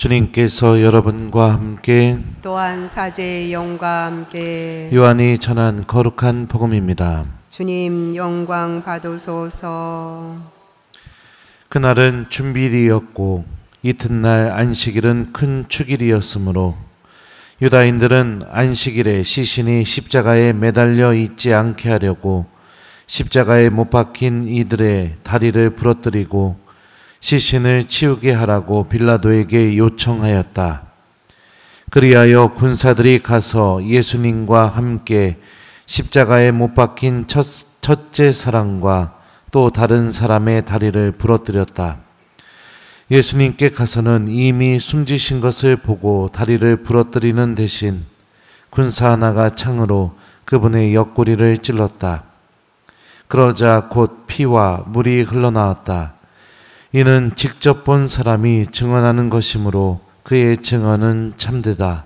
주님께서 여러분과 함께 또한 사제의 영과 함께 요한이 전한 거룩한 복음입니다. 주님 영광 받으소서. 그날은 준비일이었고 이튿날 안식일은 큰 축일이었으므로 유다인들은 안식일에 시신이 십자가에 매달려 있지 않게 하려고 십자가에 못 박힌 이들의 다리를 부러뜨리고 시신을 치우게 하라고 빌라도에게 요청하였다. 그리하여 군사들이 가서 예수님과 함께 십자가에 못 박힌 첫째 사람과 또 다른 사람의 다리를 부러뜨렸다. 예수님께 가서는 이미 숨지신 것을 보고 다리를 부러뜨리는 대신 군사 하나가 창으로 그분의 옆구리를 찔렀다. 그러자 곧 피와 물이 흘러나왔다. 이는 직접 본 사람이 증언하는 것이므로 그의 증언은 참되다.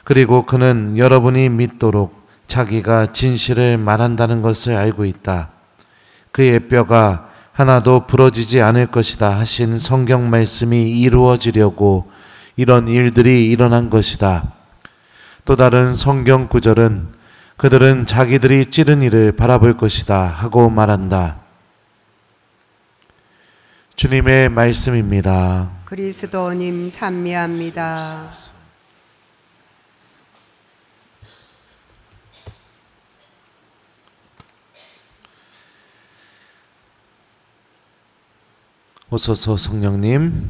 그리고 그는 여러분이 믿도록 자기가 진실을 말한다는 것을 알고 있다. 그의 뼈가 하나도 부러지지 않을 것이다 하신 성경 말씀이 이루어지려고 이런 일들이 일어난 것이다. 또 다른 성경 구절은 그들은 자기들이 찌른 이를 바라볼 것이다 하고 말한다. 주님의 말씀입니다. 그리스도님 찬미합니다. 오소서 성령님.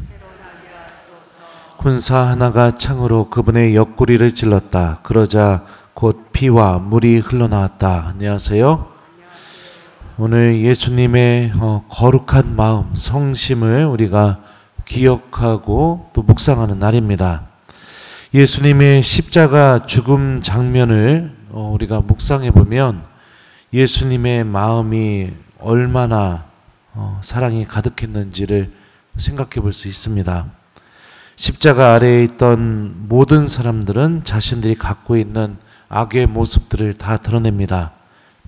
군사 하나가 창으로 그분의 옆구리를 찔렀다. 그러자 곧 피와 물이 흘러나왔다. 안녕하세요. 오늘 예수님의 거룩한 마음, 성심을 우리가 기억하고 또 묵상하는 날입니다. 예수님의 십자가 죽음 장면을 우리가 묵상해 보면 예수님의 마음이 얼마나 사랑이 가득했는지를 생각해 볼 수 있습니다. 십자가 아래에 있던 모든 사람들은 자신들이 갖고 있는 악의 모습들을 다 드러냅니다.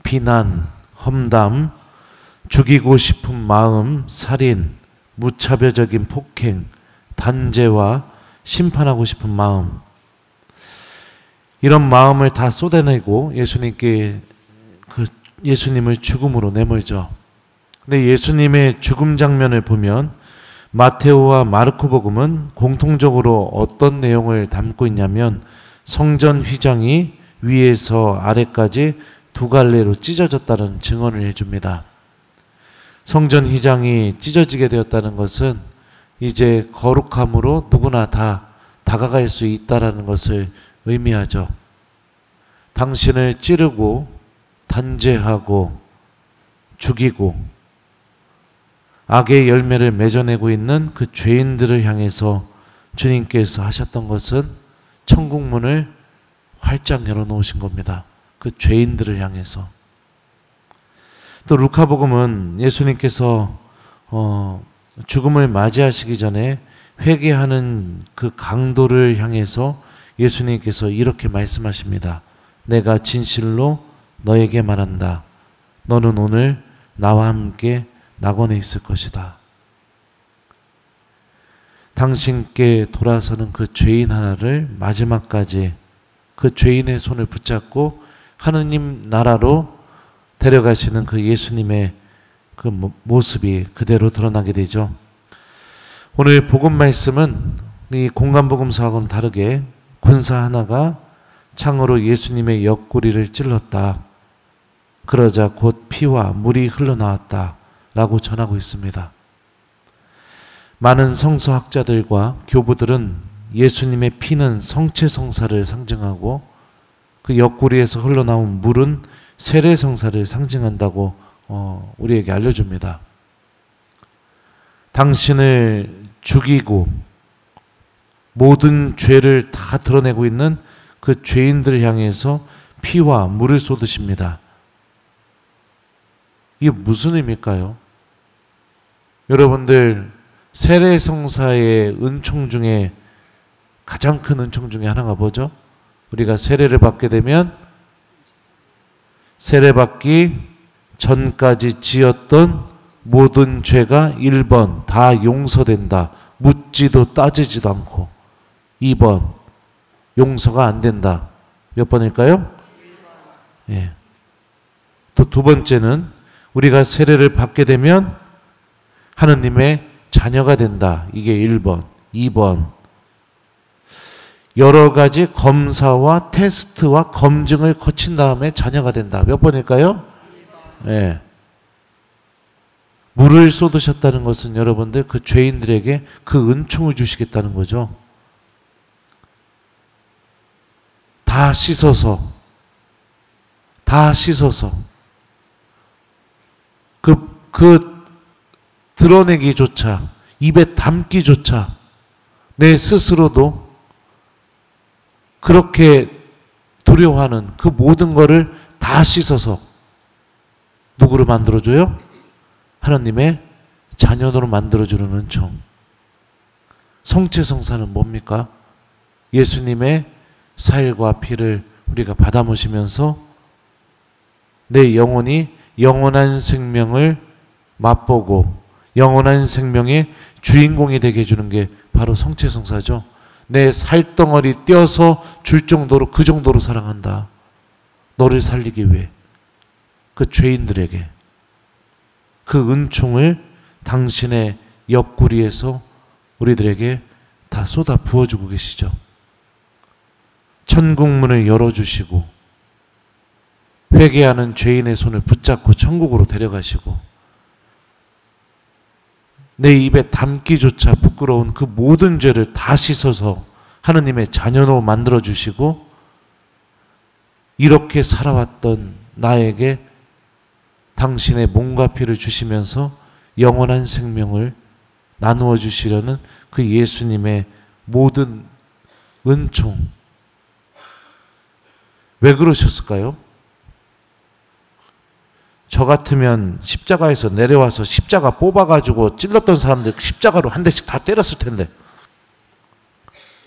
비난, 험담, 죽이고 싶은 마음, 살인, 무차별적인 폭행, 단죄와 심판하고 싶은 마음, 이런 마음을 다 쏟아내고 예수님께 예수님을 죽음으로 내몰죠. 근데 예수님의 죽음 장면을 보면 마테오와 마르코 복음은 공통적으로 어떤 내용을 담고 있냐면 성전 휘장이 위에서 아래까지 두 갈래로 찢어졌다는 증언을 해줍니다. 성전 휘장이 찢어지게 되었다는 것은 이제 거룩함으로 누구나 다 다가갈 수 있다는 것을 의미하죠. 당신을 찌르고 단죄하고 죽이고 악의 열매를 맺어내고 있는 그 죄인들을 향해서 주님께서 하셨던 것은 천국문을 활짝 열어놓으신 겁니다. 그 죄인들을 향해서. 또 루카복음은 예수님께서 죽음을 맞이하시기 전에 회개하는 그 강도를 향해서 예수님께서 이렇게 말씀하십니다. 내가 진실로 너에게 말한다. 너는 오늘 나와 함께 낙원에 있을 것이다. 당신께 돌아서는 그 죄인 하나를 마지막까지 그 죄인의 손을 붙잡고 하느님 나라로 데려가시는 그 예수님의 그 모습이 그대로 드러나게 되죠. 오늘 복음 말씀은 이 공간복음서하고는 다르게 군사 하나가 창으로 예수님의 옆구리를 찔렀다. 그러자 곧 피와 물이 흘러나왔다 라고 전하고 있습니다. 많은 성서학자들과 교부들은 예수님의 피는 성체성사를 상징하고 그 옆구리에서 흘러나온 물은 세례성사를 상징한다고 우리에게 알려줍니다. 당신을 죽이고 모든 죄를 다 드러내고 있는 그 죄인들을 향해서 피와 물을 쏟으십니다. 이게 무슨 의미일까요? 여러분들 세례성사의 은총 중에 가장 큰 은총 중에 하나가 뭐죠? 우리가 세례를 받게 되면 세례받기 전까지 지었던 모든 죄가 1번 다 용서된다. 묻지도 따지지도 않고. 2번, 용서가 안 된다. 몇 번일까요? 예. 또 두 번째는 우리가 세례를 받게 되면 하느님의 자녀가 된다. 이게 1번. 2번, 여러 가지 검사와 테스트와 검증을 거친 다음에 자녀가 된다. 몇 번일까요? 예. 물을 쏟으셨다는 것은 여러분들 그 죄인들에게 그 은총을 주시겠다는 거죠. 다 씻어서 그 드러내기조차, 입에 담기조차 내 스스로도 그렇게 두려워하는 그 모든 거를 다 씻어서 누구로 만들어줘요? 하나님의 자녀로 만들어주는 은총. 성체성사는 뭡니까? 예수님의 살과 피를 우리가 받아 모시면서 내 영혼이 영원한 생명을 맛보고 영원한 생명의 주인공이 되게 해주는 게 바로 성체성사죠. 내 살덩어리 떼어서 줄 정도로, 그 정도로 사랑한다. 너를 살리기 위해. 그 죄인들에게 그 은총을 당신의 옆구리에서 우리들에게 다 쏟아 부어주고 계시죠. 천국문을 열어주시고 회개하는 죄인의 손을 붙잡고 천국으로 데려가시고 내 입에 담기조차 부끄러운 그 모든 죄를 다 씻어서 하느님의 자녀로 만들어주시고 이렇게 살아왔던 나에게 당신의 몸과 피를 주시면서 영원한 생명을 나누어 주시려는 그 예수님의 모든 은총. 왜 그러셨을까요? 저 같으면 십자가에서 내려와서 십자가 뽑아가지고 찔렀던 사람들 십자가로 한 대씩 다 때렸을 텐데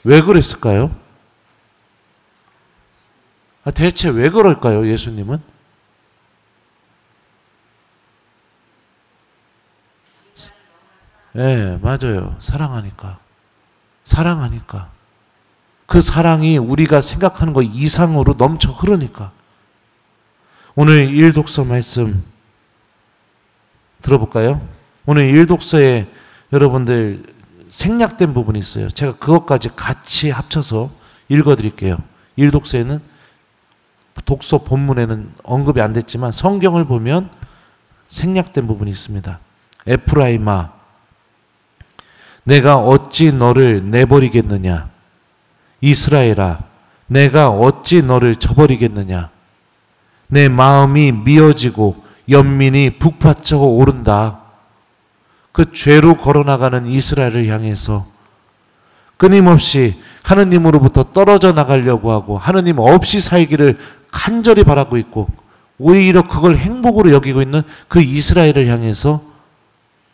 왜 그랬을까요? 대체 왜 그럴까요? 예수님은? 네, 맞아요. 사랑하니까. 그 사랑이 우리가 생각하는 것 이상으로 넘쳐 흐르니까. 오늘 1독서 말씀 들어볼까요? 오늘 1독서에 여러분들 생략된 부분이 있어요. 제가 그것까지 같이 합쳐서 읽어드릴게요. 1독서에는 독서 본문에는 언급이 안 됐지만 성경을 보면 생략된 부분이 있습니다. 에프라임아, 내가 어찌 너를 내버리겠느냐? 이스라엘아, 내가 어찌 너를 저버리겠느냐? 내 마음이 미어지고 연민이 북받쳐 오른다. 그 죄로 걸어나가는 이스라엘을 향해서 끊임없이 하느님으로부터 떨어져 나가려고 하고 하느님 없이 살기를 간절히 바라고 있고 오히려 그걸 행복으로 여기고 있는 그 이스라엘을 향해서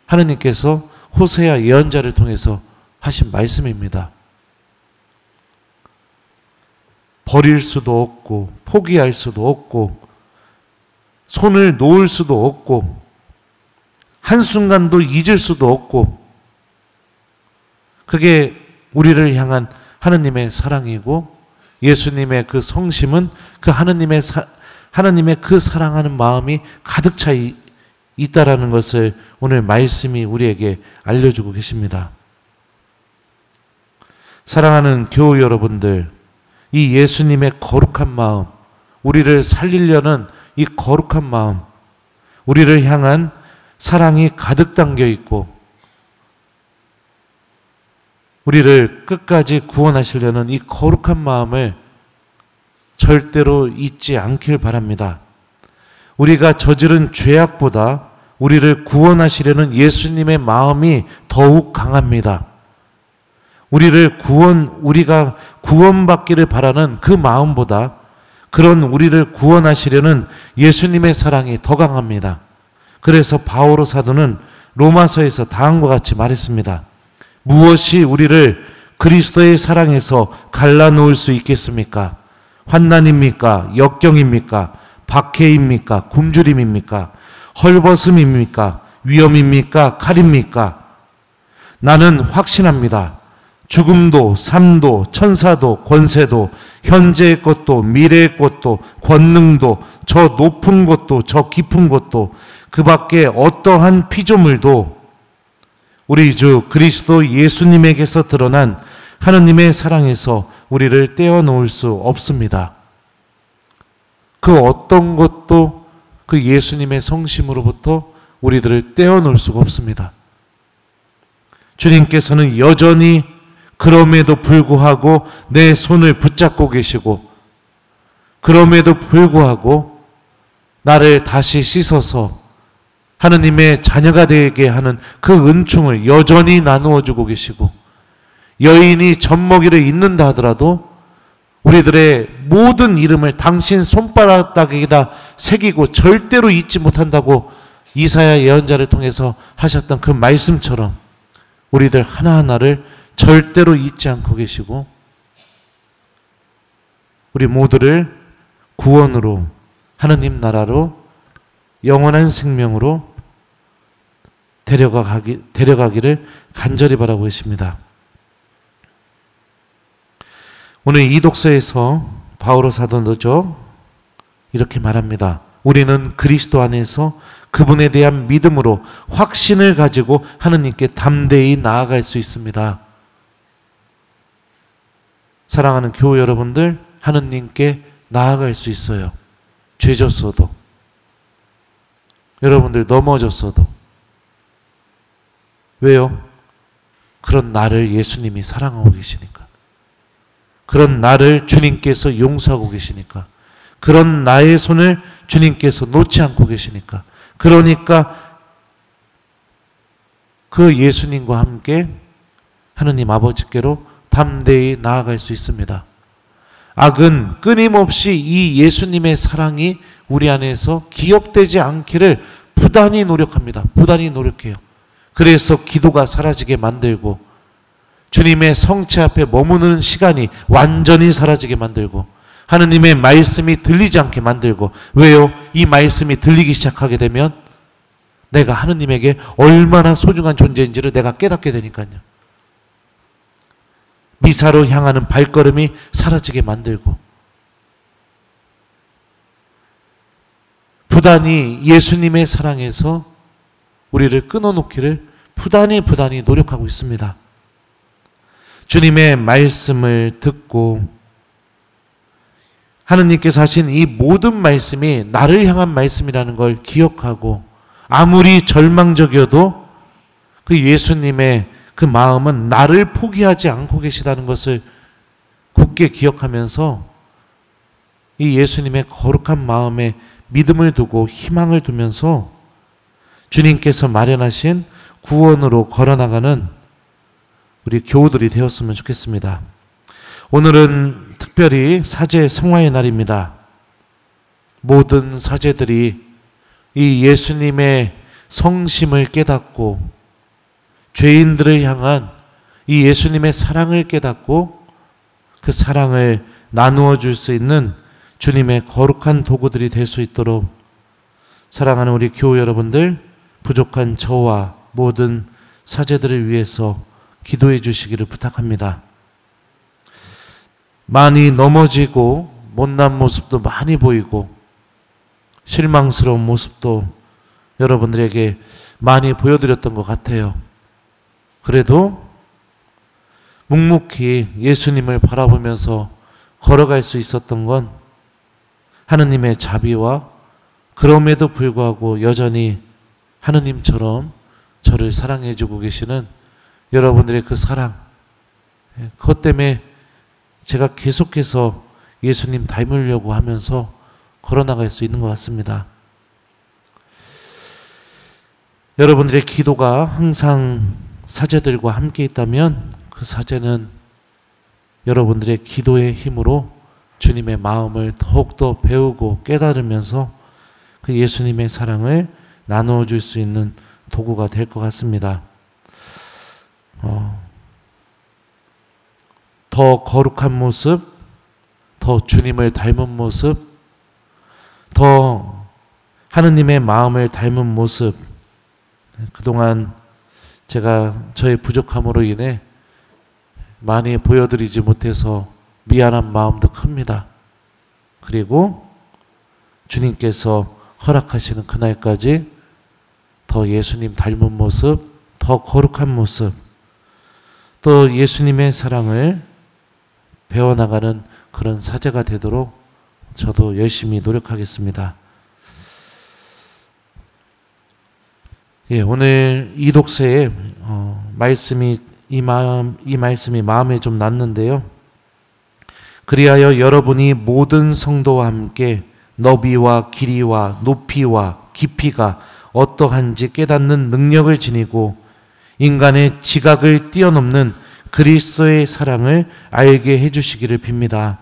하느님께서 호세아 예언자를 통해서 하신 말씀입니다. 버릴 수도 없고 포기할 수도 없고 손을 놓을 수도 없고 한순간도 잊을 수도 없고 그게 우리를 향한 하느님의 사랑이고 예수님의 그 성심은 그 하느님의 그 사랑하는 마음이 가득 차 있다라는 것을 오늘 말씀이 우리에게 알려주고 계십니다. 사랑하는 교우 여러분들, 이 예수님의 거룩한 마음, 우리를 살리려는 이 거룩한 마음, 우리를 향한 사랑이 가득 담겨 있고 우리를 끝까지 구원하시려는 이 거룩한 마음을 절대로 잊지 않길 바랍니다. 우리가 저지른 죄악보다 우리를 구원하시려는 예수님의 마음이 더욱 강합니다. 우리가 구원받기를 바라는 그 마음보다 그런 우리를 구원하시려는 예수님의 사랑이 더 강합니다. 그래서 바오로 사도는 로마서에서 다음과 같이 말했습니다. 무엇이 우리를 그리스도의 사랑에서 갈라놓을 수 있겠습니까? 환난입니까? 역경입니까? 박해입니까? 굶주림입니까? 헐벗음입니까? 위험입니까? 칼입니까? 나는 확신합니다. 죽음도 삶도 천사도 권세도 현재의 것도 미래의 것도 권능도 저 높은 것도 저 깊은 것도 그 밖에 어떠한 피조물도 우리 주 그리스도 예수님에게서 드러난 하느님의 사랑에서 우리를 떼어놓을 수 없습니다. 그 어떤 것도 그 예수님의 성심으로부터 우리들을 떼어놓을 수가 없습니다. 주님께서는 여전히 그럼에도 불구하고 내 손을 붙잡고 계시고, 그럼에도 불구하고 나를 다시 씻어서 하느님의 자녀가 되게 하는 그 은총을 여전히 나누어 주고 계시고, 여인이 젖먹이를 잊는다 하더라도 우리들의 모든 이름을 당신 손바닥에다 새기고 절대로 잊지 못한다고 이사야 예언자를 통해서 하셨던 그 말씀처럼 우리들 하나하나를 절대로 잊지 않고 계시고, 우리 모두를 구원으로, 하느님 나라로, 영원한 생명으로 데려가기를 간절히 바라고 계십니다. 오늘 이 독서에서 바오로 사도죠 이렇게 말합니다. 우리는 그리스도 안에서 그분에 대한 믿음으로 확신을 가지고 하느님께 담대히 나아갈 수 있습니다. 사랑하는 교우 여러분들, 하느님께 나아갈 수 있어요. 죄졌어도, 여러분들 넘어졌어도. 왜요? 그런 나를 예수님이 사랑하고 계시니까. 그런 나를 주님께서 용서하고 계시니까. 그런 나의 손을 주님께서 놓지 않고 계시니까. 그러니까 그 예수님과 함께 하느님 아버지께로 담대히 나아갈 수 있습니다. 악은 끊임없이 이 예수님의 사랑이 우리 안에서 기억되지 않기를 부단히 노력합니다. 부단히 노력해요. 그래서 기도가 사라지게 만들고, 주님의 성체 앞에 머무는 시간이 완전히 사라지게 만들고, 하느님의 말씀이 들리지 않게 만들고. 왜요? 이 말씀이 들리기 시작하게 되면 내가 하느님에게 얼마나 소중한 존재인지를 내가 깨닫게 되니까요. 미사로 향하는 발걸음이 사라지게 만들고, 부단히 예수님의 사랑에서 우리를 끊어놓기를 부단히 노력하고 있습니다. 주님의 말씀을 듣고, 하느님께서 하신 이 모든 말씀이 나를 향한 말씀이라는 걸 기억하고, 아무리 절망적이어도 그 예수님의 그 마음은 나를 포기하지 않고 계시다는 것을 굳게 기억하면서 이 예수님의 거룩한 마음에 믿음을 두고 희망을 두면서 주님께서 마련하신 구원으로 걸어나가는 우리 교우들이 되었으면 좋겠습니다. 오늘은 특별히 사제 성화의 날입니다. 모든 사제들이 이 예수님의 성심을 깨닫고 죄인들을 향한 이 예수님의 사랑을 깨닫고 그 사랑을 나누어 줄 수 있는 주님의 거룩한 도구들이 될 수 있도록 사랑하는 우리 교우 여러분들, 부족한 저와 모든 사제들을 위해서 기도해 주시기를 부탁합니다. 많이 넘어지고 못난 모습도 많이 보이고 실망스러운 모습도 여러분들에게 많이 보여드렸던 것 같아요. 그래도 묵묵히 예수님을 바라보면서 걸어갈 수 있었던 건 하느님의 자비와 그럼에도 불구하고 여전히 하느님처럼 저를 사랑해주고 계시는 여러분들의 그 사랑, 그것 때문에 제가 계속해서 예수님 닮으려고 하면서 걸어나갈 수 있는 것 같습니다. 여러분들의 기도가 항상 사제들과 함께 있다면 그 사제는 여러분들의 기도의 힘으로 주님의 마음을 더욱더 배우고 깨달으면서 그 예수님의 사랑을 나누어 줄 수 있는 도구가 될 것 같습니다. 더 거룩한 모습, 더 주님을 닮은 모습, 더 하느님의 마음을 닮은 모습, 그동안 제가 저의 부족함으로 인해 많이 보여드리지 못해서 미안한 마음도 큽니다. 그리고 주님께서 허락하시는 그날까지 더 예수님 닮은 모습, 더 거룩한 모습, 또 예수님의 사랑을 배워나가는 그런 사제가 되도록 저도 열심히 노력하겠습니다. 예, 오늘 이 독서에 이 말씀이 마음에 좀 났는데요. 그리하여 여러분이 모든 성도와 함께 너비와 길이와 높이와 깊이가 어떠한지 깨닫는 능력을 지니고 인간의 지각을 뛰어넘는 그리스도의 사랑을 알게 해주시기를 빕니다.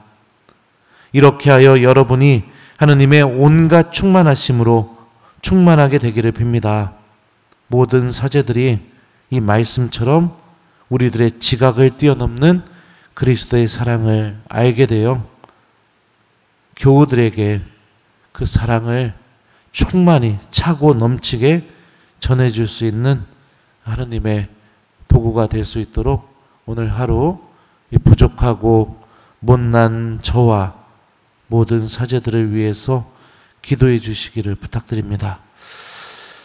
이렇게 하여 여러분이 하느님의 온갖 충만하심으로 충만하게 되기를 빕니다. 모든 사제들이 이 말씀처럼 우리들의 지각을 뛰어넘는 그리스도의 사랑을 알게 되어 교우들에게 그 사랑을 충만히 차고 넘치게 전해줄 수 있는 하느님의 도구가 될 수 있도록 오늘 하루 이 부족하고 못난 저와 모든 사제들을 위해서 기도해 주시기를 부탁드립니다.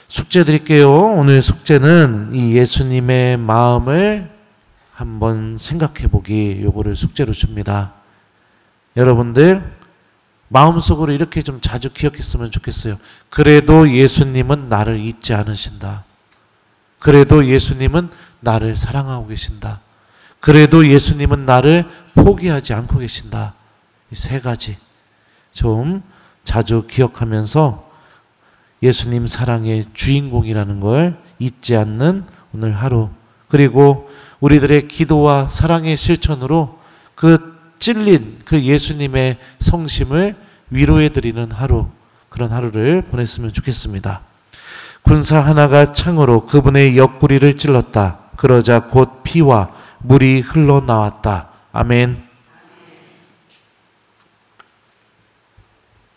숙제 드릴게요. 오늘 숙제는 이 예수님의 마음을 한번 생각해 보기, 요거를 숙제로 줍니다. 여러분들 마음속으로 이렇게 좀 자주 기억했으면 좋겠어요. 그래도 예수님은 나를 잊지 않으신다. 그래도 예수님은 나를 사랑하고 계신다. 그래도 예수님은 나를 포기하지 않고 계신다. 이 세 가지 좀 자주 기억하면서 예수님 사랑의 주인공이라는 걸 잊지 않는 오늘 하루, 그리고 우리들의 기도와 사랑의 실천으로 그 찔린 그 예수님의 성심을 위로해드리는 하루, 그런 하루를 보냈으면 좋겠습니다. 군사 하나가 창으로 그분의 옆구리를 찔렀다. 그러자 곧 피와 물이 흘러나왔다. 아멘.